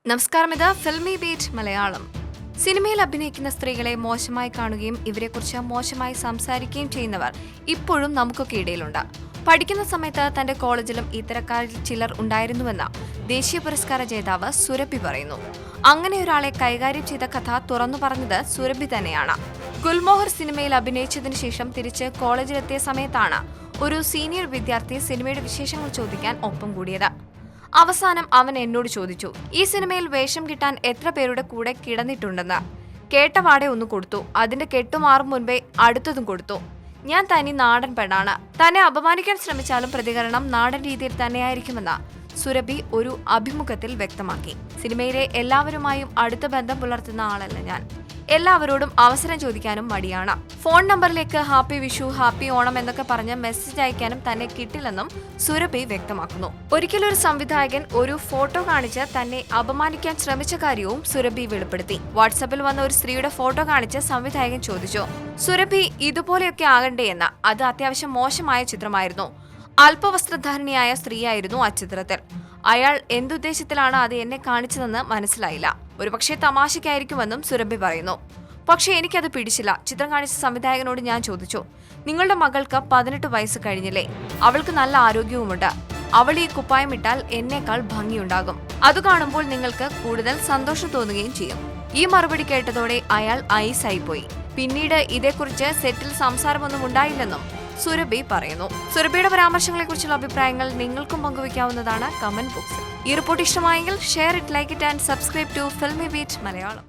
നമസ്കാരം, ഇത് filmy Beat Malayalam. സിനിമയിൽ അഭിനയിക്കുന്ന സ്ത്രീകളെ മോശമായി കാണുകയും ഇവരെക്കുറിച്ച് മോശമായി സംസാരിക്കുകയും ചെയ്യുന്നവർ ഇപ്പോഴും നമുക്കൊക്കെ ഇടയിലുണ്ട്. പഠിക്കുന്ന സമയത്ത് തന്റെ കോളേജിലും ഇത്തരക്കാരിൽ ചിലർ ഉണ്ടായിരുന്നുവെന്ന് ദേശീയ പുരസ്കാര ജേതാവ് സുരഭി പറയുന്നു. അങ്ങനെ ഒരാളെ കൈകാര്യം ചെയ്ത കഥ തുറന്നു പറഞ്ഞത് സുരഭി തന്നെയാണ്. ഗുൽമോഹർ സിനിമയിൽ അഭിനയിച്ചതിനു ശേഷം തിരിച്ച് കോളേജിലെത്തിയ സമയത്താണ് ഒരു സീനിയർ വിദ്യാർത്ഥി സിനിമയുടെ വിശേഷങ്ങൾ ചോദിക്കാൻ ഒപ്പം കൂടിയത്. അവസാനം അവൻ എന്നോട് ചോദിച്ചു, ഈ സിനിമയിൽ വേഷം കിട്ടാൻ എത്ര പേരുടെ കൂടെ കിടന്നിട്ടുണ്ടെന്ന്. കേട്ടപാടെ ഒന്ന് കൊടുത്തു. അതിന്റെ കെട്ടുമാറും മുൻപേ അടുത്തതും കൊടുത്തു. ഞാൻ തനി നാടൻ പെണ്ണാണ്. തന്നെ അപമാനിക്കാൻ ശ്രമിച്ചാലും പ്രതികരണം നാടൻ രീതിയിൽ തന്നെയായിരിക്കുമെന്ന് സുരഭി ഒരു അഭിമുഖത്തിൽ വ്യക്തമാക്കി. സിനിമയിലെ എല്ലാവരുമായും അടുത്ത ബന്ധം പുലർത്തുന്ന ആളല്ല ഞാൻ. എല്ലാവരോടും അവസരം ചോദിക്കാനും മടിയാണ്. ഫോൺ നമ്പറിലേക്ക് ഹാപ്പി വിഷു, ഹാപ്പി ഓണം എന്നൊക്കെ പറഞ്ഞ് മെസ്സേജ് അയക്കാനും തന്നെ കിട്ടില്ലെന്നും സുരഭി വ്യക്തമാക്കുന്നു. ഒരിക്കലൊരു സംവിധായകൻ ഒരു ഫോട്ടോ കാണിച്ച് തന്നെ അപമാനിക്കാൻ ശ്രമിച്ച കാര്യവും സുരഭി വെളിപ്പെടുത്തി. വാട്സാപ്പിൽ വന്ന ഒരു സ്ത്രീയുടെ ഫോട്ടോ കാണിച്ച് സംവിധായകൻ ചോദിച്ചു, സുരഭി ഇതുപോലെയൊക്കെ ആകണ്ടേ എന്ന്. അത് അത്യാവശ്യം മോശമായ ചിത്രമായിരുന്നു. അല്പവസ്ത്രധാരണിയായ സ്ത്രീയായിരുന്നു ആ ചിത്രത്തിൽ. അയാൾ എന്തുദ്ദേശത്തിലാണ് അത് എന്നെ കാണിച്ചതെന്ന് മനസ്സിലായില്ല. ഒരുപക്ഷെ തമാശയ്ക്കായിരിക്കുമെന്നും സുരഭി പറയുന്നു. പക്ഷേ എനിക്കത് പിടിച്ചില്ല. ചിത്രം കാണിച്ച സംവിധായകനോട് ഞാൻ ചോദിച്ചു, നിങ്ങളുടെ മകൾക്ക് 18 വയസ്സ് കഴിഞ്ഞില്ലേ? അവൾക്ക് നല്ല ആരോഗ്യവുമുണ്ട്. അവൾ ഈ കുപ്പായം ഇട്ടാൽ എന്നേക്കാൾ ഭംഗിയുണ്ടാകും. അത് കാണുമ്പോൾ നിങ്ങൾക്ക് കൂടുതൽ സന്തോഷം തോന്നുകയും ചെയ്യും. ഈ മറുപടി കേട്ടതോടെ അയാൾ ഐസായി പോയി. പിന്നീട് ഇതേക്കുറിച്ച് സെറ്റിൽ സംസാരമൊന്നും ഉണ്ടായില്ലെന്നും സുരഭി പറയുന്നു. സുരഭിയുടെ പരാമർശങ്ങളെക്കുറിച്ചുള്ള അഭിപ്രായങ്ങൾ നിങ്ങൾക്കും പങ്കുവയ്ക്കാവുന്നതാണ് കമന്റ് ബോക്സിൽ. ഈ റിപ്പോർട്ട് ഇഷ്ടമായെങ്കിൽ share it, like it and subscribe to Filmi Beat Malayalam.